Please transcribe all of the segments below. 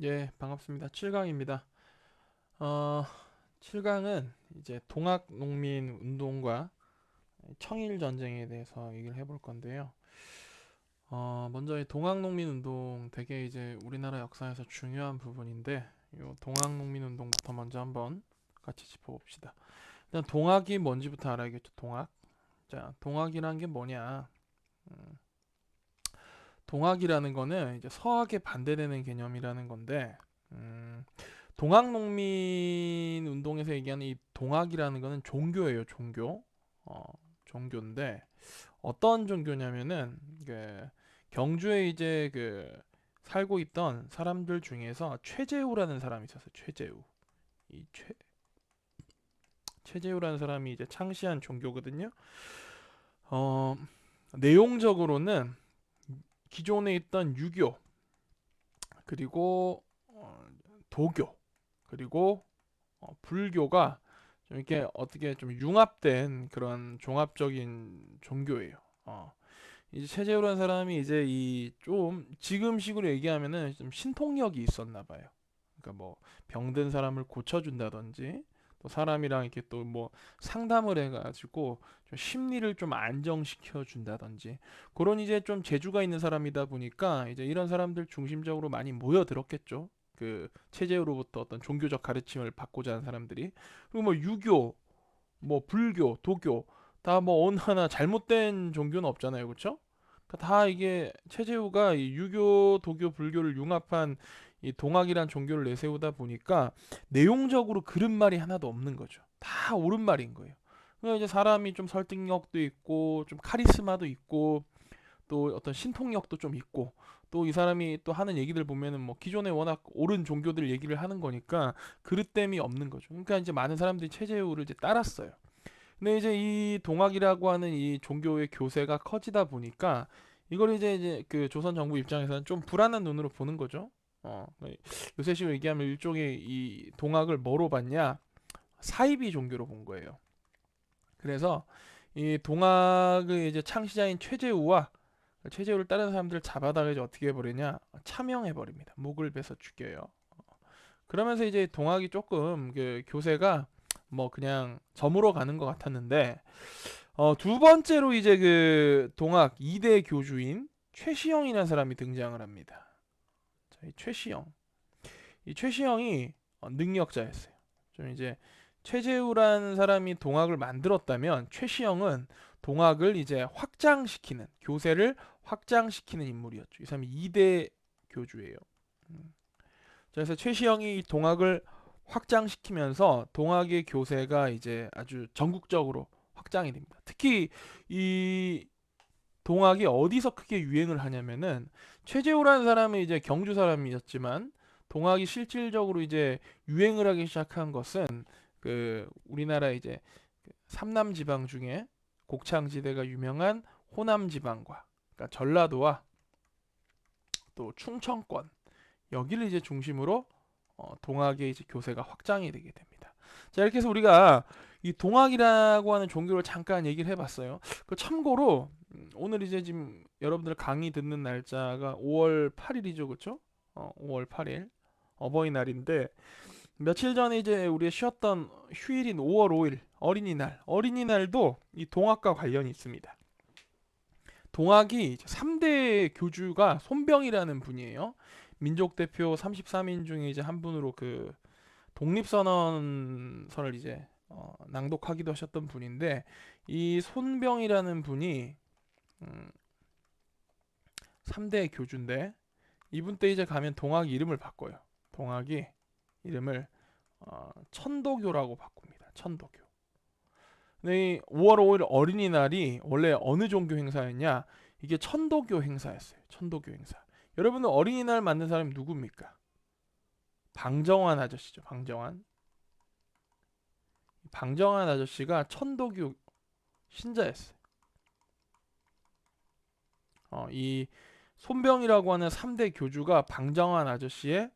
예, 반갑습니다. 7강입니다. 어, 7강은 이제 동학 농민 운동과 청일 전쟁에 대해서 얘기를 해볼 건데요. 먼저 이 동학 농민 운동 되게 이제 우리나라 역사에서 중요한 부분인데, 이 동학 농민 운동부터 먼저 한번 같이 짚어봅시다. 일단 동학이 뭔지부터 알아야겠죠. 동학. 자, 동학이란 게 뭐냐? 음, 동학이라는 거는 이제 서학에 반대되는 개념이라는 건데, 음, 동학농민 운동에서 얘기하는 이 동학이라는 거는 종교예요, 종교. 어, 종교인데 어떤 종교냐면은 그 경주에 이제 그 살고 있던 사람들 중에서 최재우라는 사람이 있었어요. 최재우. 이 최재우라는 사람이 이제 창시한 종교거든요. 어, 내용적으로는 기존에 있던 유교 그리고 도교 그리고 불교가 좀 이렇게 어떻게 좀 융합된 그런 종합적인 종교예요. 이제 최재우라는 사람이 이제 이 좀 지금식으로 얘기하면은 좀 신통력이 있었나 봐요. 그러니까 뭐 병든 사람을 고쳐준다든지 또 사람이랑 이렇게 또 뭐 상담을 해가지고 좀 심리를 좀 안정시켜 준다든지 그런 이제 좀 재주가 있는 사람이다 보니까 이제 이런 사람들 중심적으로 많이 모여들었겠죠. 그 체제로부터 어떤 종교적 가르침을 받고자 하는 사람들이 그리고 뭐 유교, 뭐 불교, 도교 다 뭐 어느 하나 잘못된 종교는 없잖아요, 그렇죠? 다 이게 체제우가 이 유교, 도교, 불교를 융합한 이 동학이란 종교를 내세우다 보니까 내용적으로 그른 말이 하나도 없는 거죠. 다 옳은 말인 거예요. 그러니까 이제 사람이 좀 설득력도 있고 좀 카리스마도 있고 또 어떤 신통력도 좀 있고 또 이 사람이 또 하는 얘기들 보면은 뭐 기존에 워낙 옳은 종교들 얘기를 하는 거니까 그릇됨이 없는 거죠. 그러니까 이제 많은 사람들이 체제우를 이제 따랐어요. 근데 이제 이 동학이라고 하는 이 종교의 교세가 커지다 보니까 이걸 이제 그 조선 정부 입장에서는 좀 불안한 눈으로 보는 거죠. 요새식으로 얘기하면 일종의 이 동학을 뭐로 봤냐? 사이비 종교로 본 거예요. 그래서 이 동학의 이제 창시자인 최재우와 최재우를 따르는 사람들을 잡아다가 이제 어떻게 해버리냐? 참형해버립니다. 목을 베서 죽여요. 그러면서 이제 동학이 조금 그 교세가 뭐 그냥 저물어 가는 것 같았는데 두 번째로 이제 그 동학 2대 교주인 최시영이라는 사람이 등장을 합니다. 자, 이 최시영. 이 최시영이 능력자였어요. 좀 이제 최재우라는 사람이 동학을 만들었다면 최시영은 동학을 이제 확장시키는 교세를 확장시키는 인물이었죠. 이 사람이 2대 교주예요. 음. 그래서 최시영이 동학을 확장시키면서 동학의 교세가 이제 아주 전국적으로 확장이 됩니다. 특히 이 동학이 어디서 크게 유행을 하냐면은 최재우라는 사람이 이제 경주 사람이었지만 동학이 실질적으로 이제 유행을 하기 시작한 것은 그 우리나라 이제 삼남 지방 중에 곡창지대가 유명한 호남 지방과 그러니까 전라도와 또 충청권 여기를 이제 중심으로 동학의 이제 교세가 확장이 되게 됩니다. 자 이렇게 해서 우리가 이 동학이라고 하는 종교를 잠깐 얘기를 해봤어요. 그 참고로 오늘 이제 지금 여러분들 강의 듣는 날짜가 5월 8일이죠, 그렇죠? 5월 8일 어버이날인데 며칠 전에 이제 우리 쉬었던 휴일인 5월 5일 어린이날도 이 동학과 관련이 있습니다. 동학이 3대 교주가 손병이라는 분이에요. 민족 대표 33인 중에 이제 한 분으로 그 독립선언서를 이제 낭독하기도 하셨던 분인데 이 손병이라는 분이 음, 3대 교주인데 이분 때 이제 가면 동학 이름을 바꿔요. 동학이 이름을 천도교라고 바꿉니다. 천도교. 근데 이 5월 5일 어린이날이 원래 어느 종교 행사였냐? 이게 천도교 행사였어요. 천도교 행사. 여러분은 어린이날 만든 사람이 누굽니까? 방정환 아저씨죠. 방정환. 방정환 아저씨가 천도교 신자였어요. 이 손병이라고 하는 3대 교주가 방정환 아저씨의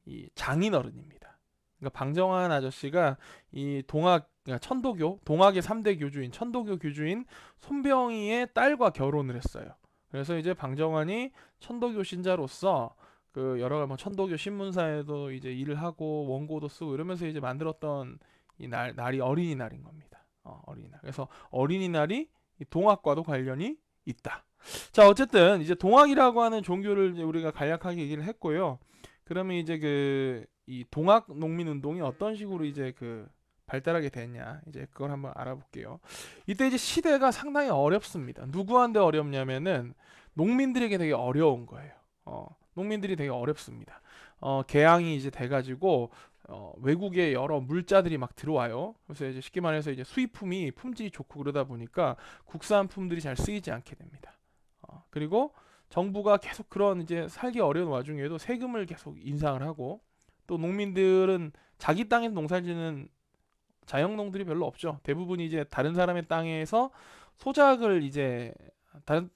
이 장인어른입니다. 그러니까 방정환 아저씨가 이 동학 그러니까 천도교 동학의 3대 교주인 천도교 교주인 손병희의 딸과 결혼을 했어요. 그래서 이제 방정환이 천도교 신자로서 그 여러 가지 뭐 천도교 신문사에도 이제 일을 하고 원고도 쓰고 이러면서 이제 만들었던 이 날이 어린이날인 겁니다. 어린이날. 그래서 어린이날이 이 동학과도 관련이 있다. 자, 어쨌든 이제 동학이라고 하는 종교를 이제 우리가 간략하게 얘기를 했고요. 그러면 이제 그 이 동학 농민 운동이 어떤 식으로 이제 그 발달하게 됐냐, 이제 그걸 한번 알아볼게요. 이때 이제 시대가 상당히 어렵습니다. 누구한테 어렵냐면은 농민들에게 되게 어려운 거예요. 농민들이 되게 어렵습니다. 개항이 이제 돼가지고 외국의 여러 물자들이 막 들어와요. 그래서 이제 쉽게 말해서 이제 수입품이 품질이 좋고 그러다 보니까 국산품들이 잘 쓰이지 않게 됩니다. 그리고 정부가 계속 그런 이제 살기 어려운 와중에도 세금을 계속 인상을 하고, 또 농민들은 자기 땅에서 농사짓는 자영농들이 별로 없죠. 대부분 이제 다른 사람의 땅에서 소작을 이제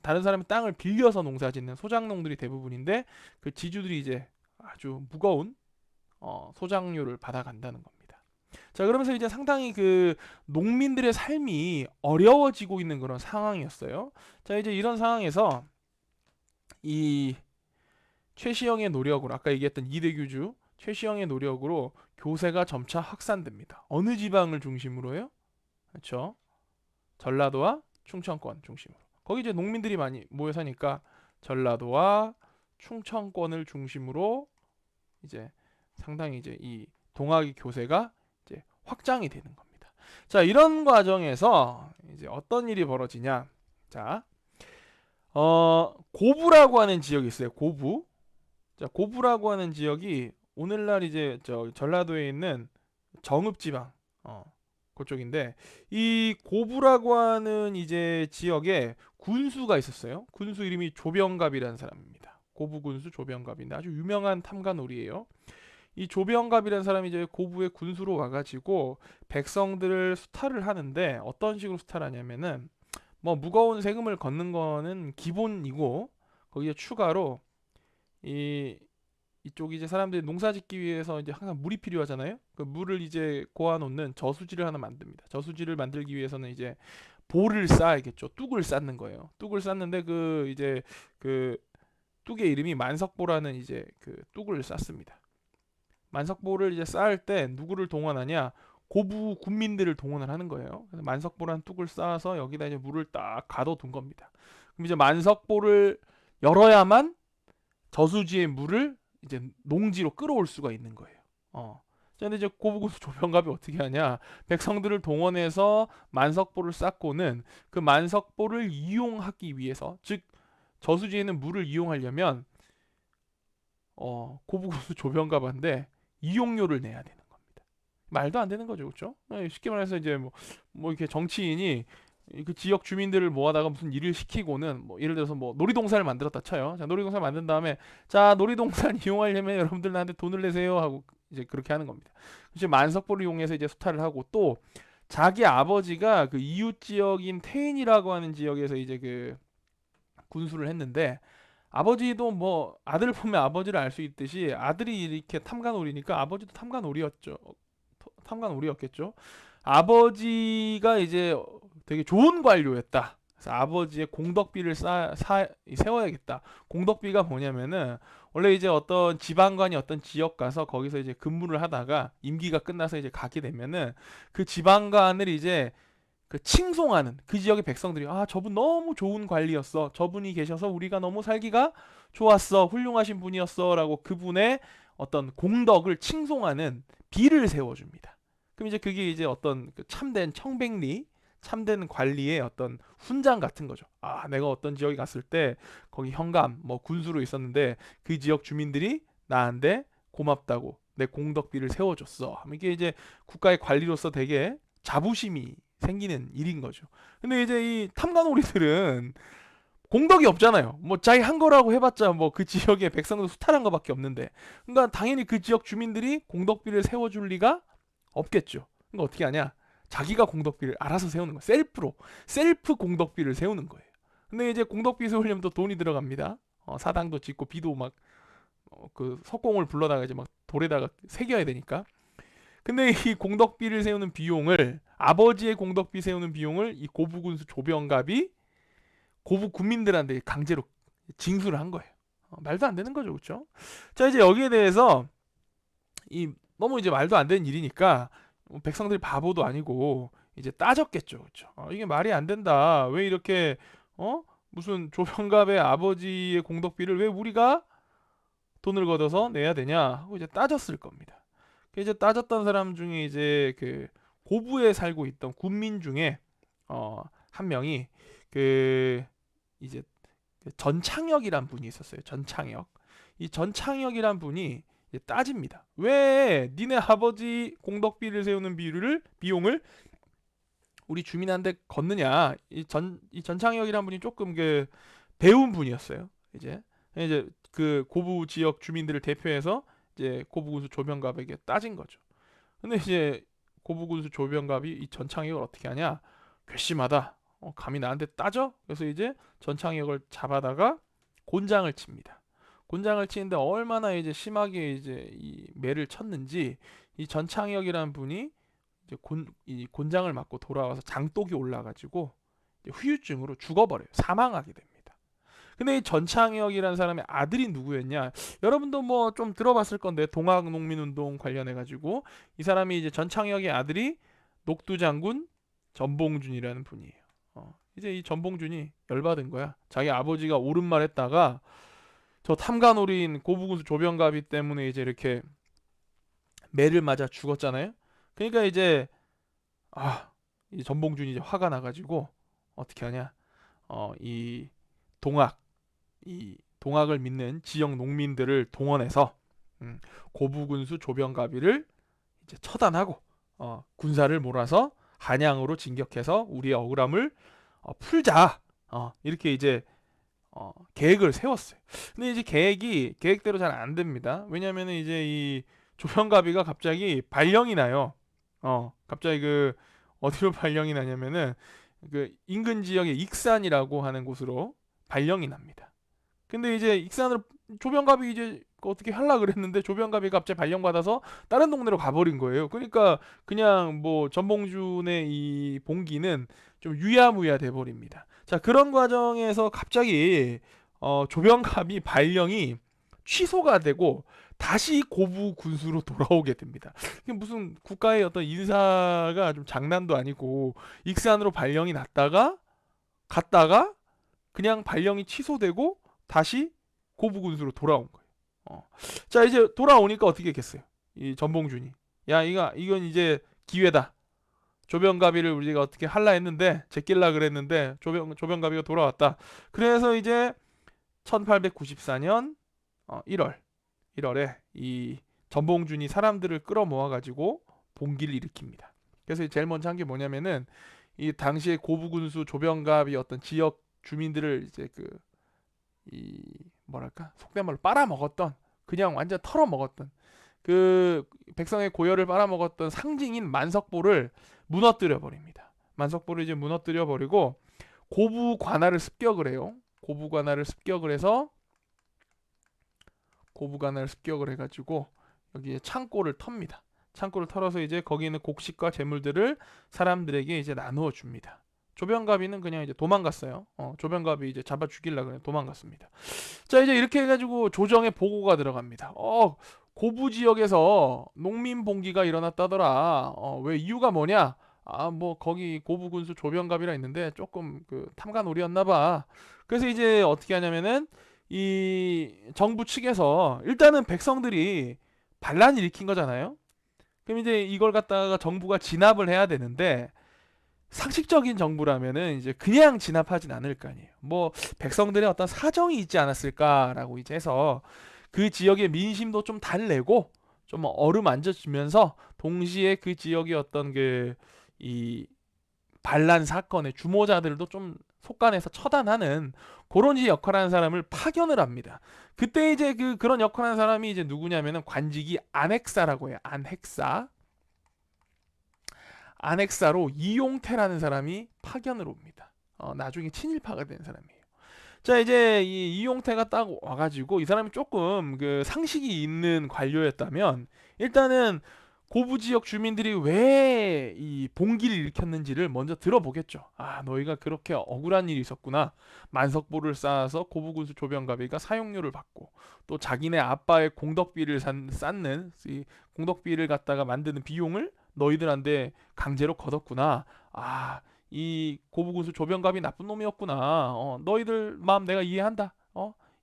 다른 사람의 땅을 빌려서 농사짓는 소작농들이 대부분인데, 그 지주들이 이제 아주 무거운 소작료를 받아간다는 겁니다. 자, 그러면서 이제 상당히 그 농민들의 삶이 어려워지고 있는 그런 상황이었어요. 자, 이제 이런 상황에서 이 최시영의 노력으로, 아까 얘기했던 이대규주 최시영의 노력으로 교세가 점차 확산됩니다. 어느 지방을 중심으로요? 그렇죠. 전라도와 충청권 중심으로. 거기 이제 농민들이 많이 모여 사니까 전라도와 충청권을 중심으로 이제 상당히 이제 이 동학의 교세가 이제 확장이 되는 겁니다. 자, 이런 과정에서 이제 어떤 일이 벌어지냐? 자, 고부라고 하는 지역이 있어요. 고부. 자, 고부라고 하는 지역이 오늘날 이제 저 전라도에 있는 정읍지방 그쪽인데, 이 고부라고 하는 이제 지역에 군수가 있었어요. 군수 이름이 조병갑이라는 사람입니다. 고부 군수 조병갑인데 아주 유명한 탐관오리예요. 이 조병갑이라는 사람이 이제 고부의 군수로 와가지고 백성들을 수탈을 하는데, 어떤 식으로 수탈하냐면은 뭐 무거운 세금을 걷는 거는 기본이고, 거기에 추가로 이 이쪽 이제 사람들이 농사짓기 위해서 이제 항상 물이 필요하잖아요. 그 물을 이제 고아놓는 저수지를 하나 만듭니다. 저수지를 만들기 위해서는 이제 보를 쌓아야겠죠. 뚝을 쌓는 거예요. 뚝을 쌓는데 그 이제 그 뚝의 이름이 만석보라는 이제 그 뚝을 쌓습니다. 만석보를 이제 쌓을 때 누구를 동원하냐? 고부 군민들을 동원을 하는 거예요. 그래서 만석보라는 뚝을 쌓아서 여기다 이제 물을 딱 가둬둔 겁니다. 그럼 이제 만석보를 열어야만 저수지의 물을 이제 농지로 끌어올 수가 있는 거예요. 자, 근데 이제 고부군수 조병갑이 어떻게 하냐? 백성들을 동원해서 만석보를 쌓고는 그 만석보를 이용하기 위해서, 즉 저수지에 있는 물을 이용하려면 고부군수 조병갑한테 이용료를 내야 되는 겁니다. 말도 안 되는 거죠, 그렇죠? 쉽게 말해서 이제 뭐 이렇게 정치인이 그 지역 주민들을 모아다가 무슨 일을 시키고는, 뭐 예를 들어서 뭐 놀이동산을 만들었다 쳐요. 자, 놀이동산 만든 다음에 자, 놀이동산 이용하려면 여러분들 나한테 돈을 내세요 하고 이제 그렇게 하는 겁니다. 이제 만석보를 이용해서 이제 수탈을 하고, 또 자기 아버지가 그 이웃 지역인 태인이라고 하는 지역에서 이제 그 군수를 했는데, 아버지도 뭐 아들 보면 아버지를 알 수 있듯이 아들이 이렇게 탐관오리니까 아버지도 탐관오리였죠. 탐관오리였겠죠. 아버지가 이제 되게 좋은 관료였다. 그래서 아버지의 공덕비를 세워야겠다. 공덕비가 뭐냐면은 원래 이제 어떤 지방관이 어떤 지역 가서 거기서 이제 근무를 하다가 임기가 끝나서 이제 가게 되면은 그 지방관을 이제 그 칭송하는, 그 지역의 백성들이 저분 너무 좋은 관리였어. 저분이 계셔서 우리가 너무 살기가 좋았어. 훌륭하신 분이었어라고 그분의 어떤 공덕을 칭송하는 비를 세워줍니다. 그럼 이제 그게 이제 어떤 그 참된 청백리, 참된 관리의 어떤 훈장 같은 거죠. 내가 어떤 지역에 갔을 때 거기 현감, 뭐 군수로 있었는데 그 지역 주민들이 나한테 고맙다고 내 공덕비를 세워줬어. 이게 이제 국가의 관리로서 되게 자부심이 생기는 일인 거죠. 근데 이제 이 탐관오리들은 공덕이 없잖아요. 뭐 자기 한 거라고 해봤자 뭐 그 지역의 백성들 수탈한 거밖에 없는데, 그러니까 당연히 그 지역 주민들이 공덕비를 세워줄 리가 없겠죠. 그러니까 어떻게 하냐? 자기가 공덕비를 알아서 세우는 거예요. 셀프 공덕비를 세우는 거예요. 근데 이제 공덕비 세우려면 또 돈이 들어갑니다. 사당도 짓고 비도 막 그 석공을 불러다가 이제 막 돌에다가 새겨야 되니까. 근데 이 공덕비를 세우는 비용을, 아버지의 공덕비 세우는 비용을 이 고부군수 조병갑이 고부 군민들한테 강제로 징수를 한 거예요. 말도 안 되는 거죠, 그렇죠? 자, 이제 여기에 대해서 이 너무 이제 말도 안 되는 일이니까 백성들이 바보도 아니고 이제 따졌겠죠, 그렇죠? 이게 말이 안 된다. 왜 이렇게 무슨 조병갑의 아버지의 공덕비를 왜 우리가 돈을 걷어서 내야 되냐 하고 이제 따졌을 겁니다. 이제 따졌던 사람 중에 이제 그 고부에 살고 있던 군민 중에 한 명이 그 이제 그 전창혁이란 분이 있었어요. 전창혁. 이 전창혁이란 분이 이제 따집니다. 왜 니네 아버지 공덕비를 세우는 비용을 우리 주민한테 걷느냐? 이 전창혁이란 분이 조금 그 배운 분이었어요. 이제 그 고부 지역 주민들을 대표해서 이제 고부군수 조병갑에게 따진 거죠. 근데 이제 고부군수 조병갑이 이 전창혁을 어떻게 하냐? 괘씸하다. 감히 나한테 따져? 그래서 이제 전창혁을 잡아다가 곤장을 칩니다. 곤장을 치는데 얼마나 이제 심하게 이제 이 매를 쳤는지 이 전창혁이라는 분이 이제 이 곤장을 맞고 돌아와서 장독이 올라가지고 후유증으로 죽어버려요. 사망하게 됩니다. 근데 이 전창혁이라는 사람의 아들이 누구였냐? 여러분도 뭐 좀 들어봤을 건데 동학농민운동 관련해 가지고 이 사람이 이제 전창혁의 아들이 녹두장군 전봉준이라는 분이에요. 이제 이 전봉준이 열받은 거야. 자기 아버지가 옳은 말 했다가 저 탐관오리인 고부군수 조병갑이 때문에 이제 이렇게 매를 맞아 죽었잖아요. 그러니까 이제 이 전봉준이 이제 화가 나가지고 어떻게 하냐? 이 동학 이 동학을 믿는 지역 농민들을 동원해서 고부군수 조병갑이를 이제 처단하고 군사를 몰아서 한양으로 진격해서 우리의 억울함을 풀자. 이렇게 이제 계획을 세웠어요. 근데 이제 계획대로 잘 안 됩니다. 왜냐면은 이제 이 조병갑이가 갑자기 발령이 나요. 갑자기 그 어디로 발령이 나냐면은 그 인근 지역의 익산이라고 하는 곳으로 발령이 납니다. 근데 이제 익산으로 조병갑이 이제 어떻게 하려 그랬는데 조병갑이 갑자기 발령받아서 다른 동네로 가버린 거예요. 그러니까 그냥 뭐 전봉준의 이 봉기는 좀 유야무야 돼버립니다. 자, 그런 과정에서 갑자기 조병갑이 발령이 취소가 되고 다시 고부 군수로 돌아오게 됩니다. 이게 무슨 국가의 어떤 인사가 좀 장난도 아니고 익산으로 발령이 났다가 갔다가 그냥 발령이 취소되고 다시 고부 군수로 돌아온 거예요. 자, 이제 돌아오니까 어떻게 했겠어요? 이 전봉준이 야 이건 이제 기회다. 조병갑이를 우리가 어떻게 할라 했는데 제낄라 그랬는데 조병갑이가 돌아왔다. 그래서 이제 1894년 1월에 이 전봉준이 사람들을 끌어모아 가지고 봉기를 일으킵니다. 그래서 제일 먼저 한 게 뭐냐면은 이 당시에 고부군수 조병갑이 어떤 지역 주민들을 이제 이 뭐랄까 속된 말로 빨아먹었던 그냥 완전 털어먹었던 그 백성의 고열을 빨아먹었던 상징인 만석보를 무너뜨려 버립니다. 만석보를 이제 무너뜨려 버리고 고부 관할을 습격을 해요. 고부 관할을 습격을 해가지고 여기에 창고를 텁니다. 창고를 털어서 이제 거기 있는 곡식과 재물들을 사람들에게 이제 나누어 줍니다. 조병갑이는 그냥 이제 도망갔어요. 조병갑이 이제 잡아 죽이려고 그냥 도망갔습니다. 자, 이제 이렇게 해가지고 조정에 보고가 들어갑니다. 고부 지역에서 농민 봉기가 일어났다더라. 왜 이유가 뭐냐? 뭐 거기 고부 군수 조병갑이라 있는데 조금 그 탐관오리였나봐. 그래서 이제 어떻게 하냐면은 이 정부 측에서 일단은 백성들이 반란 일으킨 거잖아요. 그럼 이제 이걸 갖다가 정부가 진압을 해야 되는데 상식적인 정부라면은 이제 그냥 진압하진 않을 거 아니에요. 뭐 백성들의 어떤 사정이 있지 않았을까라고 이제 해서 그 지역의 민심도 좀 달래고 좀 어루만져 주면서 동시에 그 지역의 어떤 이 반란 사건의 주모자들도 좀 속간에서 처단하는 그런 이제 역할하는 사람을 파견을 합니다. 그때 이제 그런 역할하는 사람이 이제 누구냐면은 관직이 안핵사라고 해요. 안핵사로 이용태라는 사람이 파견을 옵니다. 나중에 친일파가 된 사람이에요. 자, 이제 이 이용태가 딱 와가지고 이 사람이 조금 그 상식이 있는 관료였다면 일단은 고부 지역 주민들이 왜 이 봉기를 일으켰는지를 먼저 들어보겠죠. 아, 너희가 그렇게 억울한 일이 있었구나. 만석보를 쌓아서 고부군수 조병가비가 사용료를 받고 또 자기네 아빠의 공덕비를 쌓는 이 공덕비를 갖다가 만드는 비용을 너희들한테 강제로 걷었구나. 아, 이 고부군수 조병갑이 나쁜 놈이었구나. 너희들 마음 내가 이해한다.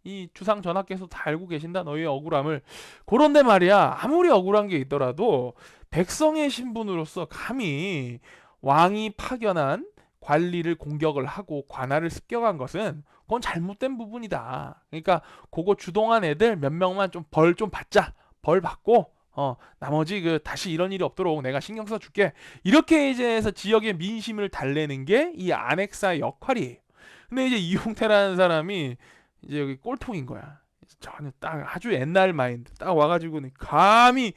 이 주상 전하께서 다 알고 계신다. 너희의 억울함을. 그런데 말이야. 아무리 억울한 게 있더라도 백성의 신분으로서 감히 왕이 파견한 관리를 공격을 하고 관할을 습격한 것은 그건 잘못된 부분이다. 그러니까 그거 주동한 애들 몇 명만 좀 벌 좀 받자. 벌 받고 나머지 그 다시 이런 일이 없도록 내가 신경 써 줄게. 이렇게 이제 해서 지역의 민심을 달래는 게 이 안핵사의 역할이에요. 근데 이제 이용태라는 사람이 이제 여기 꼴통인 거야. 저는 딱 아주 옛날 마인드 딱 와가지고는 감히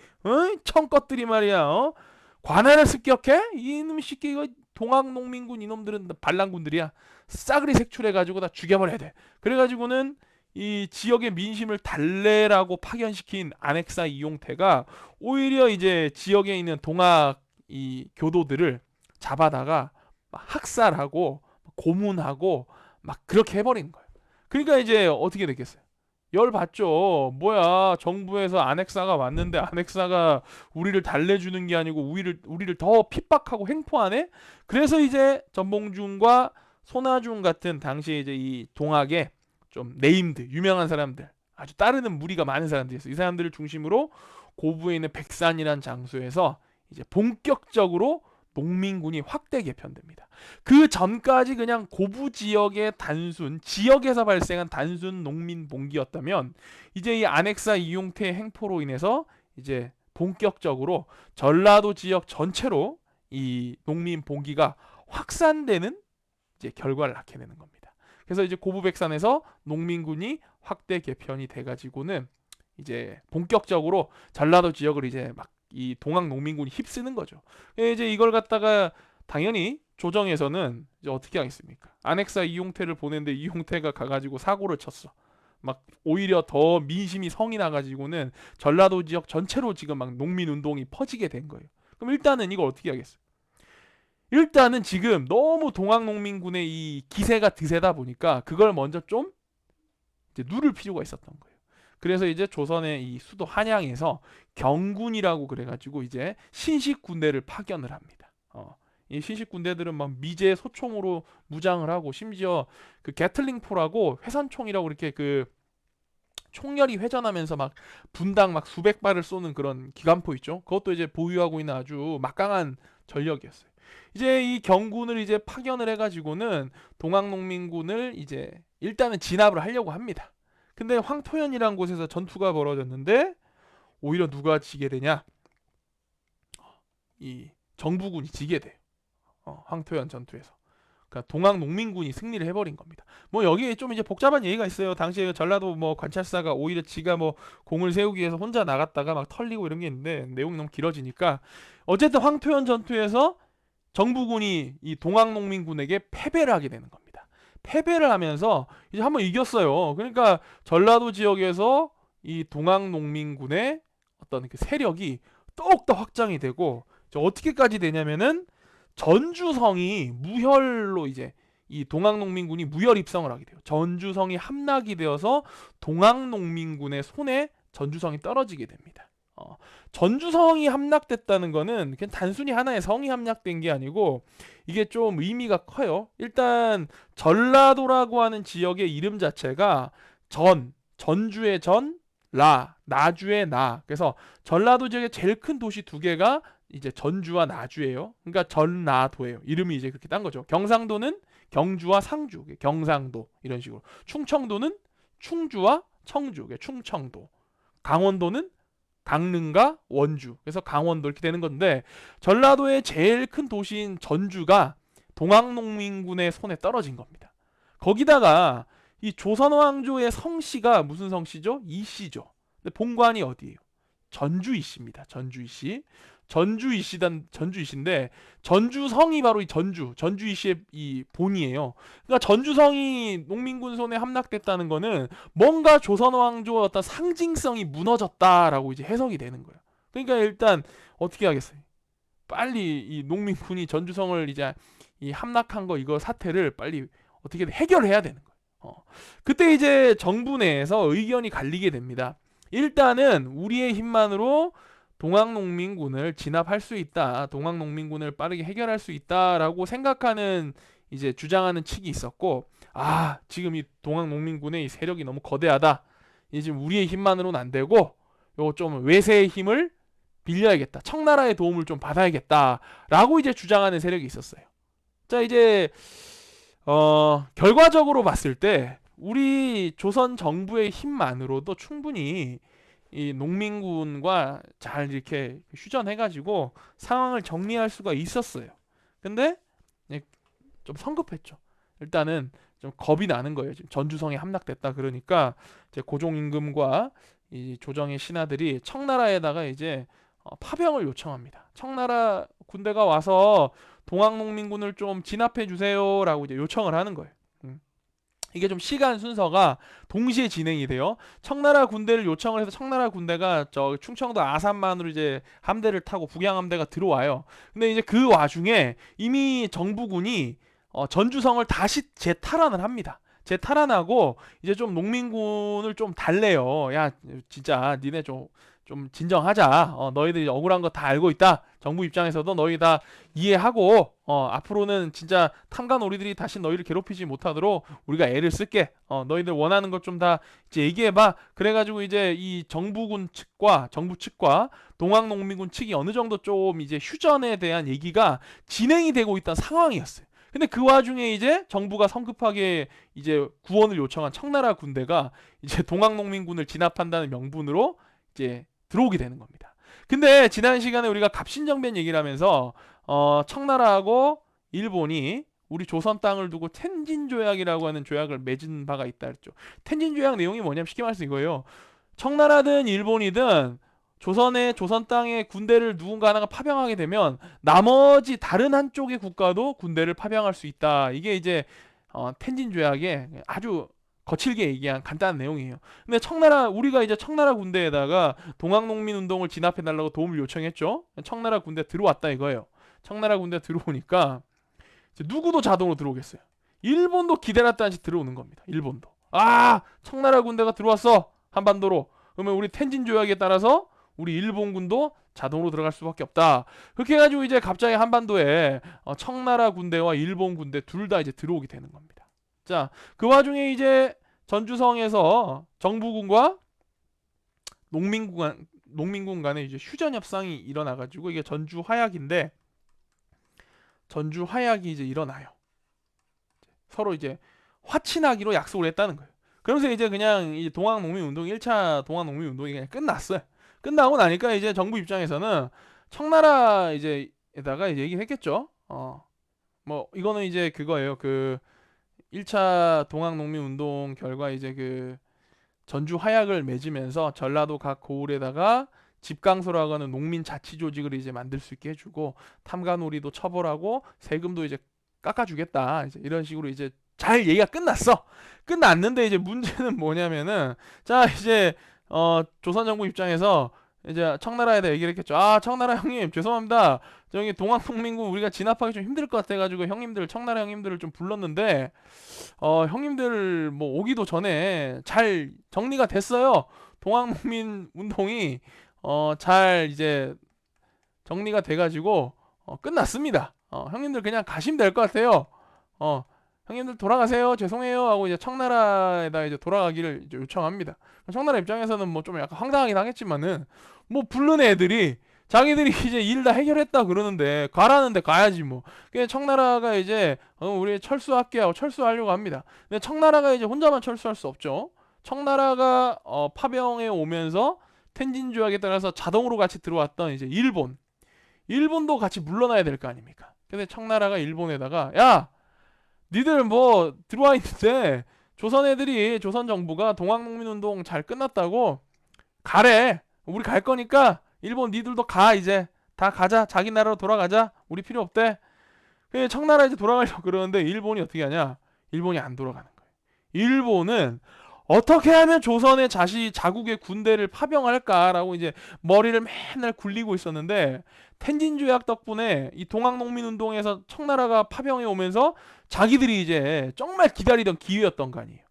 청껏들이 말이야 관할을 습격해? 이놈 새끼 이거 동학농민군 이놈들은 반란군들이야. 싸그리 색출해가지고 다 죽여버려야 돼. 그래가지고는 이 지역의 민심을 달래라고 파견시킨 안핵사 이용태가 오히려 이제 지역에 있는 동학 이 교도들을 잡아다가 막 학살하고 고문하고 막 그렇게 해버린 거예요. 그러니까 이제 어떻게 됐겠어요? 열 받죠. 뭐야, 정부에서 안핵사가 왔는데 안핵사가 우리를 달래주는 게 아니고 우리를 더 핍박하고 횡포하네. 그래서 이제 전봉준과 손아준 같은 당시에 이제 이 동학의 좀 네임드 유명한 사람들, 아주 따르는 무리가 많은 사람들이 있어요. 이 사람들을 중심으로 고부에 있는 백산이란 장소에서 이제 본격적으로 농민군이 확대 개편됩니다. 그 전까지 그냥 고부 지역의 지역에서 발생한 단순 농민 봉기였다면 이제 이 안핵사 이용태 행포로 인해서 이제 본격적으로 전라도 지역 전체로 이 농민 봉기가 확산되는 이제 결과를 낳게 되는 겁니다. 그래서 이제 고부백산에서 농민군이 확대 개편이 돼가지고는 이제 본격적으로 전라도 지역을 이제 막 이 동학 농민군이 휩쓰는 거죠. 이제 이걸 갖다가 당연히 조정에서는 이제 어떻게 하겠습니까? 안핵사 이용태를 보냈는데 이용태가 가가지고 사고를 쳤어. 막 오히려 더 민심이 성이 나가지고는 전라도 지역 전체로 지금 막 농민 운동이 퍼지게 된 거예요. 그럼 일단은 이걸 어떻게 하겠어요? 일단은 지금 너무 동학 농민군의 이 기세가 드세다 보니까 그걸 먼저 좀 이제 누를 필요가 있었던 거예요. 그래서 이제 조선의 이 수도 한양에서 경군이라고 그래가지고 이제 신식 군대를 파견을 합니다. 이 신식 군대들은 막 미제 소총으로 무장을 하고 심지어 그 게틀링포라고 회선총이라고 이렇게 그 총열이 회전하면서 막 분당 막 수백 발을 쏘는 그런 기관포 있죠. 그것도 이제 보유하고 있는 아주 막강한 전력이었어요. 이제 이 경군을 이제 파견을 해가지고는 동학농민군을 이제 일단은 진압을 하려고 합니다. 근데 황토현이라는 곳에서 전투가 벌어졌는데 오히려 누가 지게 되냐? 이 정부군이 지게 돼요. 황토현 전투에서. 그러니까 동학 농민군이 승리를 해버린 겁니다. 뭐 여기에 좀 이제 복잡한 얘기가 있어요. 당시에 전라도 뭐 관찰사가 오히려 지가 뭐 공을 세우기 위해서 혼자 나갔다가 막 털리고 이런 게 있는데 내용이 너무 길어지니까 어쨌든 황토현 전투에서 정부군이 이 동학 농민군에게 패배를 하게 되는 겁니다. 패배를 하면서 이제 한번 이겼어요. 그러니까 전라도 지역에서 이 동학 농민군의 어떤 그 세력이 더욱더 확장이 되고 어떻게까지 되냐면은 전주성이 무혈로 이제 이 동학농민군이 무혈 입성을 하게 돼요. 전주성이 함락이 되어서 동학농민군의 손에 전주성이 떨어지게 됩니다. 전주성이 함락됐다는 거는 그냥 단순히 하나의 성이 함락된 게 아니고 이게 좀 의미가 커요. 일단 전라도라고 하는 지역의 이름 자체가 전주의 전, 나주의 나. 그래서 전라도 지역의 제일 큰 도시 두 개가 이제 전주와 나주예요. 그러니까 전라도예요. 이름이 이제 그렇게 딴 거죠. 경상도는 경주와 상주, 경상도 이런 식으로. 충청도는 충주와 청주, 충청도. 강원도는 강릉과 원주. 그래서 강원도 이렇게 되는 건데 전라도의 제일 큰 도시인 전주가 동학농민군의 손에 떨어진 겁니다. 거기다가 이 조선왕조의 성씨가 무슨 성씨죠? 이씨죠. 근데 본관이 어디예요? 전주 이씨입니다. 전주 이씨. 전주 이씨인데 전주성이 바로 이 전주 이씨의 이 본이에요. 그러니까 전주성이 농민군 손에 함락됐다는 거는 뭔가 조선 왕조의 어떤 상징성이 무너졌다라고 이제 해석이 되는 거예요. 그러니까 일단 어떻게 하겠어요? 빨리 이 농민군이 전주성을 이제 이 함락한 거 이거 사태를 빨리 어떻게든 해결해야 되는 거예요. 그때 이제 정부 내에서 의견이 갈리게 됩니다. 일단은 우리의 힘만으로 동학농민군을 진압할 수 있다. 동학농민군을 빠르게 해결할 수 있다라고 생각하는 이제 주장하는 측이 있었고, 지금 이 동학농민군의 이 세력이 너무 거대하다. 이제 지금 우리의 힘만으로는 안 되고 요 좀 외세의 힘을 빌려야겠다. 청나라의 도움을 좀 받아야겠다라고 이제 주장하는 세력이 있었어요. 자, 이제 결과적으로 봤을 때 우리 조선 정부의 힘만으로도 충분히 이 농민군과 잘 이렇게 휴전해가지고 상황을 정리할 수가 있었어요. 근데 좀 성급했죠. 일단은 좀 겁이 나는 거예요. 지금 전주성이 함락됐다 그러니까 이제 고종 임금과 이 조정의 신하들이 청나라에다가 이제 파병을 요청합니다. 청나라 군대가 와서 동학농민군을 좀 진압해 주세요라고 이제 요청을 하는 거예요. 이게 좀 시간 순서가 동시에 진행이 돼요. 청나라 군대를 요청을 해서 청나라 군대가 저 충청도 아산만으로 이제 함대를 타고 북양 함대가 들어와요. 근데 이제 그 와중에 이미 정부군이 전주성을 다시 재탈환을 합니다. 재탈환하고 이제 좀 농민군을 좀 달래요. 야, 진짜 니네 좀 진정하자. 너희들이 억울한 거 다 알고 있다. 정부 입장에서도 너희 다 이해하고 앞으로는 진짜 탐관오리들이 다시 너희를 괴롭히지 못하도록 우리가 애를 쓸게. 너희들 원하는 것 좀 다 이제 얘기해봐. 그래가지고 이제 이 정부 측과 동학농민군 측이 어느 정도 좀 이제 휴전에 대한 얘기가 진행이 되고 있던 상황이었어요. 근데 그 와중에 이제 정부가 성급하게 이제 구원을 요청한 청나라 군대가 이제 동학농민군을 진압한다는 명분으로 이제 들어오게 되는 겁니다. 근데 지난 시간에 우리가 갑신정변 얘기를 하면서 청나라하고 일본이 우리 조선 땅을 두고 텐진조약이라고 하는 조약을 맺은 바가 있다 했죠. 텐진조약 내용이 뭐냐면 쉽게 말해서 이거예요. 청나라든 일본이든 조선 땅에 군대를 누군가 하나가 파병하게 되면 나머지 다른 한쪽의 국가도 군대를 파병할 수 있다. 이게 이제 텐진조약의 아주 거칠게 얘기한 간단한 내용이에요. 근데 우리가 이제 청나라 군대에다가 동학농민운동을 진압해달라고 도움을 요청했죠. 청나라 군대 들어왔다 이거예요. 청나라 군대 들어오니까 이제 누구도 자동으로 들어오겠어요. 일본도 기다렸다는 듯이 들어오는 겁니다. 일본도. 청나라 군대가 들어왔어. 한반도로. 그러면 우리 텐진 조약에 따라서 우리 일본군도 자동으로 들어갈 수밖에 없다. 그렇게 해가지고 이제 갑자기 한반도에 청나라 군대와 일본 군대 둘 다 이제 들어오게 되는 겁니다. 자, 그 와중에 이제 전주성에서 정부군과 농민군 간에 이제 휴전 협상이 일어나가지고 이게 전주 화약인데 전주 화약이 이제 일어나요. 서로 이제 화친하기로 약속을 했다는 거예요. 그러면서 이제 그냥 이 동학농민운동 1차 동학농민운동이 그냥 끝났어요. 끝나고 나니까 이제 정부 입장에서는 청나라 이제에다가 이제 얘기를 했겠죠. 뭐 이거는 이제 그거예요. 그 1차 동학농민운동 결과 이제 그 전주 화약을 맺으면서 전라도 각 고을에다가 집강소라고 하는 농민 자치 조직을 이제 만들 수 있게 해주고 탐관오리도 처벌하고 세금도 이제 깎아주겠다. 이제 이런 식으로 이제 잘 얘기가 끝났어. 끝났는데 이제 문제는 뭐냐면은 자 이제 조선 정부 입장에서 이제 청나라에다 얘기를 했겠죠. 청나라 형님 죄송합니다. 저기 동학농민군 우리가 진압하기 좀 힘들 것 같아가지고 청나라 형님들을 좀 불렀는데 형님들 뭐 오기도 전에 잘 정리가 됐어요. 동학농민 운동이 잘 이제 정리가 돼가지고 끝났습니다. 형님들 그냥 가시면 될 것 같아요. 형님들 돌아가세요. 죄송해요. 하고 이제 청나라에다 이제 돌아가기를 이제 요청합니다. 청나라 입장에서는 뭐 좀 약간 황당하긴 하겠지만은 뭐 부른 애들이 자기들이 이제 일 다 해결했다 그러는데 가라는데 가야지 뭐. 그래서 청나라가 이제 우리 철수할게 하고 철수하려고 합니다. 근데 청나라가 이제 혼자만 철수할 수 없죠. 청나라가 파병에 오면서 텐진 조약에 따라서 자동으로 같이 들어왔던 이제 일본도 같이 물러나야 될 거 아닙니까? 근데 청나라가 일본에다가 야 니들 뭐 들어와 있는데 조선 정부가 동학농민운동 잘 끝났다고 가래. 우리 갈 거니까 일본 니들도 가 이제 다 가자. 자기 나라로 돌아가자. 우리 필요 없대. 청나라 이제 돌아가려고 그러는데 일본이 어떻게 하냐? 일본이 안 돌아가는 거예요. 일본은 어떻게 하면 조선의 자국의 군대를 파병할까라고 이제 머리를 맨날 굴리고 있었는데 텐진 조약 덕분에 이 동학농민운동에서 청나라가 파병해 오면서 자기들이 이제 정말 기다리던 기회였던 거 아니에요.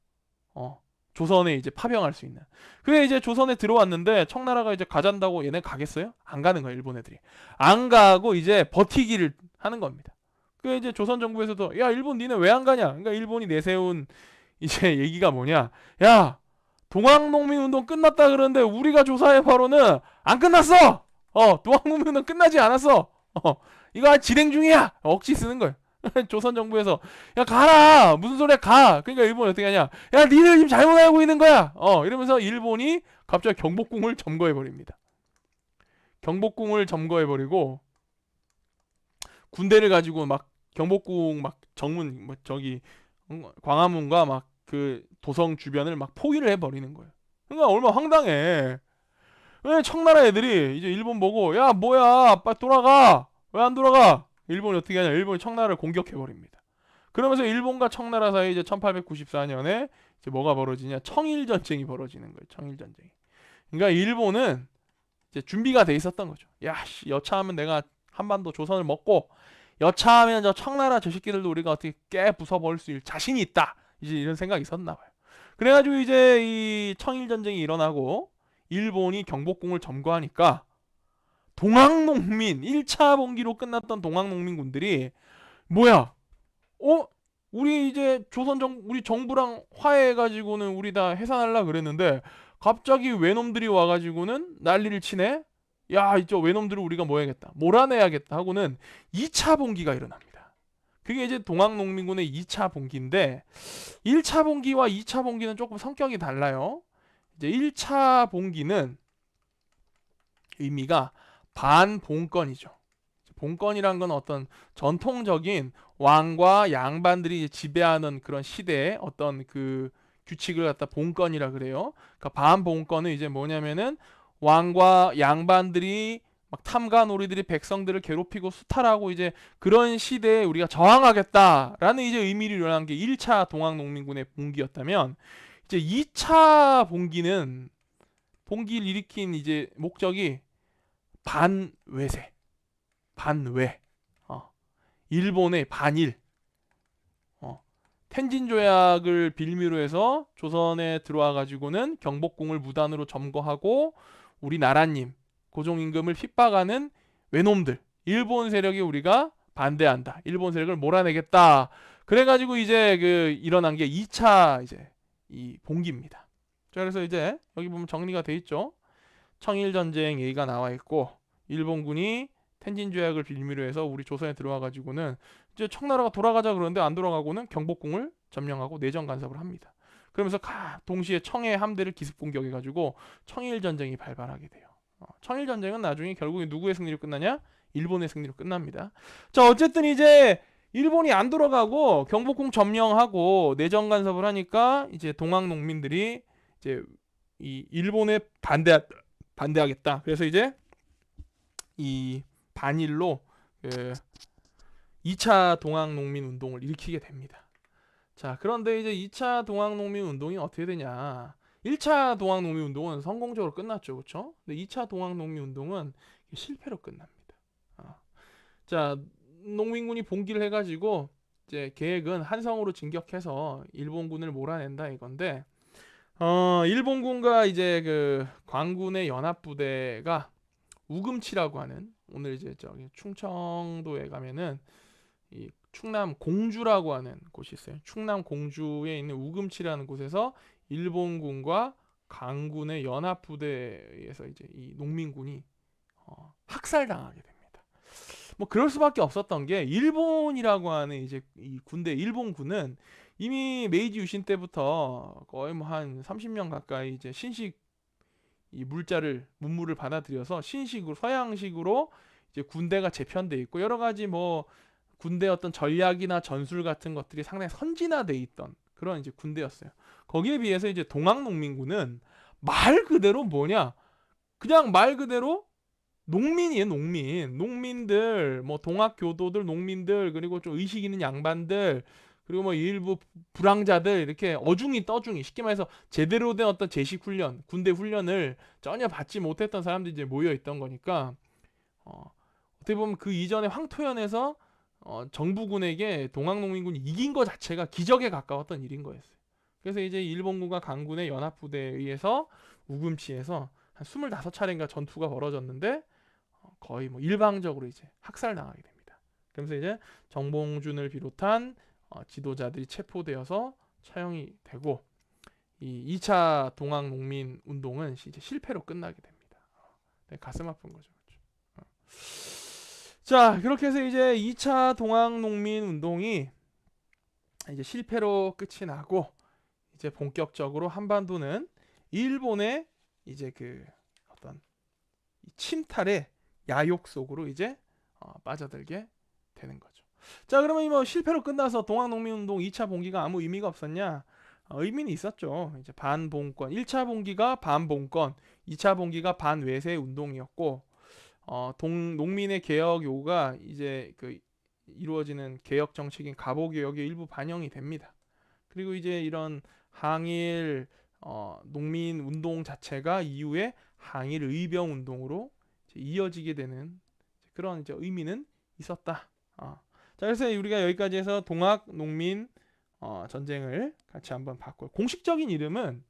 조선에 이제 파병할 수 있는. 그래 이제 조선에 들어왔는데 청나라가 이제 가잔다고 얘네 가겠어요? 안 가는 거예요, 일본 애들이. 안 가고 이제 버티기를 하는 겁니다. 그 이제 조선 정부에서도 야 일본 니네 왜 안 가냐? 그러니까 일본이 내세운 이제 얘기가 뭐냐? 야 동학농민운동 끝났다 그러는데 우리가 조사해 바로는 안 끝났어. 동학농민운동 끝나지 않았어. 이거 아직 진행 중이야. 억지 쓰는 거예요. 조선 정부에서 야 가라 무슨 소리야 가. 그러니까 일본이 어떻게 하냐? 야 니들 지금 잘못 알고 있는 거야. 이러면서 일본이 갑자기 경복궁을 점거해 버립니다. 경복궁을 점거해 버리고 군대를 가지고 막 경복궁 막 정문 뭐 저기 광화문과 막 그 도성 주변을 막 포위를 해버리는 거예요. 그러니까 얼마나 황당해. 왜 청나라 애들이 이제 일본 보고 야 뭐야 빨리 돌아가 왜 안 돌아가? 일본이 어떻게 하냐? 일본이 청나라를 공격해버립니다. 그러면서 일본과 청나라 사이 이제 1894년에 이제 뭐가 벌어지냐? 청일 전쟁이 벌어지는 거예요. 청일 전쟁이. 그러니까 일본은 이제 준비가 돼 있었던 거죠. 야, 씨, 여차하면 내가 한반도 조선을 먹고 여차하면 저 청나라 저 새끼들도 우리가 어떻게 깨 부숴버릴 수 있을 자신이 있다. 이제 이런 생각이 있었나 봐요. 그래가지고 이제 이 청일 전쟁이 일어나고 일본이 경복궁을 점거하니까 동학농민 1차 봉기로 끝났던 동학농민군들이 뭐야? 우리 이제 우리 정부랑 화해해가지고는 우리 다 해산하려 그랬는데 갑자기 외놈들이 와가지고는 난리를 치네. 야, 이저 외놈들을 우리가 뭐 해야겠다, 몰아내야겠다 하고는 2차 봉기가 일어납니다. 그게 이제 동학농민군의 2차 봉기인데 1차 봉기와 2차 봉기는 조금 성격이 달라요. 이제 1차 봉기는 의미가 반봉건이죠. 봉건이란 건 어떤 전통적인 왕과 양반들이 지배하는 그런 시대의 어떤 그 규칙을 갖다 봉건이라 그래요. 그러니까 반봉건은 이제 뭐냐면은 왕과 양반들이 막 탐관오리들이 백성들을 괴롭히고 수탈하고 이제 그런 시대에 우리가 저항하겠다라는 이제 의미를 일어난 게 1차 동학농민군의 봉기였다면 이제 2차 봉기를 일으킨 이제 목적이 반외세, 반외, 일본의 반일, 텐진 조약을 빌미로 해서 조선에 들어와 가지고는 경복궁을 무단으로 점거하고 우리나라님 고종임금을 핍박하는 외놈들, 일본 세력이 우리가 반대한다. 일본 세력을 몰아내겠다. 그래가지고 이제 그 일어난 게 2차 이제 이 봉기입니다. 자, 그래서 이제 여기 보면 정리가 돼 있죠. 청일 전쟁 얘기가 나와 있고 일본군이 텐진 조약을 빌미로 해서 우리 조선에 들어와 가지고는 이제 청나라가 돌아가자 그러는데 안 돌아가고는 경복궁을 점령하고 내정 간섭을 합니다. 그러면서 동시에 청해 함대를 기습 공격해 가지고 청일 전쟁이 발발하게 돼요. 청일 전쟁은 나중에 결국에 누구의 승리로 끝나냐? 일본의 승리로 끝납니다. 자, 어쨌든 이제 일본이 안 돌아가고 경복궁 점령하고 내정 간섭을 하니까 이제 동학 농민들이 이제 이 일본에 반대하겠다. 그래서 이제 이 반일로 그 2차 동학농민 운동을 일으키게 됩니다. 자, 그런데 이제 2차 동학농민 운동이 어떻게 되냐? 1차 동학농민 운동은 성공적으로 끝났죠, 그렇죠? 근데 2차 동학농민 운동은 실패로 끝납니다. 자, 농민군이 봉기를 해가지고 이제 계획은 한성으로 진격해서 일본군을 몰아낸다 이건데, 일본군과 이제 그 광군의 연합부대가 우금치라고 하는, 오늘 이제 저기 충청도에 가면은 이 충남 공주라고 하는 곳이 있어요. 충남 공주에 있는 우금치라는 곳에서 일본군과 강군의 연합부대에서 이제 이 농민군이 학살당하게 됩니다. 뭐 그럴 수밖에 없었던 게 일본이라고 하는 이제 이 군대, 일본군은 이미 메이지 유신 때부터 거의 뭐 한 30년 가까이 이제 신식 이 문물을 받아들여서 신식으로, 서양식으로 이제 군대가 재편돼 있고 여러 가지 뭐 군대 어떤 전략이나 전술 같은 것들이 상당히 선진화돼 있던 그런 이제 군대였어요. 거기에 비해서 이제 동학농민군은 말 그대로 뭐냐, 그냥 말 그대로 농민이에요. 농민들, 뭐 동학교도들, 농민들, 그리고 좀 의식 있는 양반들, 그리고 뭐 일부 불황자들 이렇게 어중이 떠중이 쉽게 말해서 제대로 된 어떤 제식 훈련, 군대 훈련을 전혀 받지 못했던 사람들이 이제 모여 있던 거니까 어떻게 보면 그 이전에 황토현에서 정부군에게 동학농민군이 이긴 것 자체가 기적에 가까웠던 일인 거였어요. 그래서 이제 일본군과 강군의 연합부대에 의해서 우금치에서 한 25차례인가 전투가 벌어졌는데 거의 뭐 일방적으로 이제 학살당하게 됩니다. 그러면서 이제 정봉준을 비롯한 지도자들이 체포되어서 처형이 되고 이 2차 동학농민 운동은 이제 실패로 끝나게 됩니다. 네, 가슴 아픈 거죠. 그렇죠? 자, 그렇게 해서 이제 2차 동학농민 운동이 이제 실패로 끝이 나고 이제 본격적으로 한반도는 일본의 이제 그 어떤 침탈의 야욕 속으로 이제 빠져들게 되는 거죠. 자, 그러면 뭐 실패로 끝나서 동학농민운동 2차 봉기가 아무 의미가 없었냐? 의미는 있었죠. 이제 반봉권, 1차 봉기가 반봉권, 2차 봉기가 반외세 운동이었고, 농민의 개혁 요구가 이제 그 이루어지는 개혁 정책인 가보개혁의 일부 반영이 됩니다. 그리고 이제 이런 항일 농민 운동 자체가 이후에 항일 의병 운동으로 이어지게 되는 그런 이제 의미는 있었다. 자, 그래서 우리가 여기까지 해서 동학 농민 전쟁을 같이 한번 봤고요. 공식적인 이름은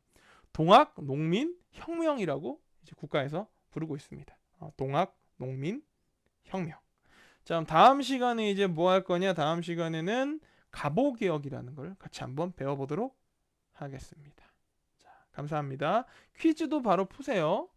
동학 농민 혁명이라고 이제 국가에서 부르고 있습니다. 동학 농민 혁명. 자, 다음 시간에 이제 뭐 할 거냐? 다음 시간에는 가보개혁이라는 걸 같이 한번 배워보도록 하겠습니다. 자, 감사합니다. 퀴즈도 바로 푸세요.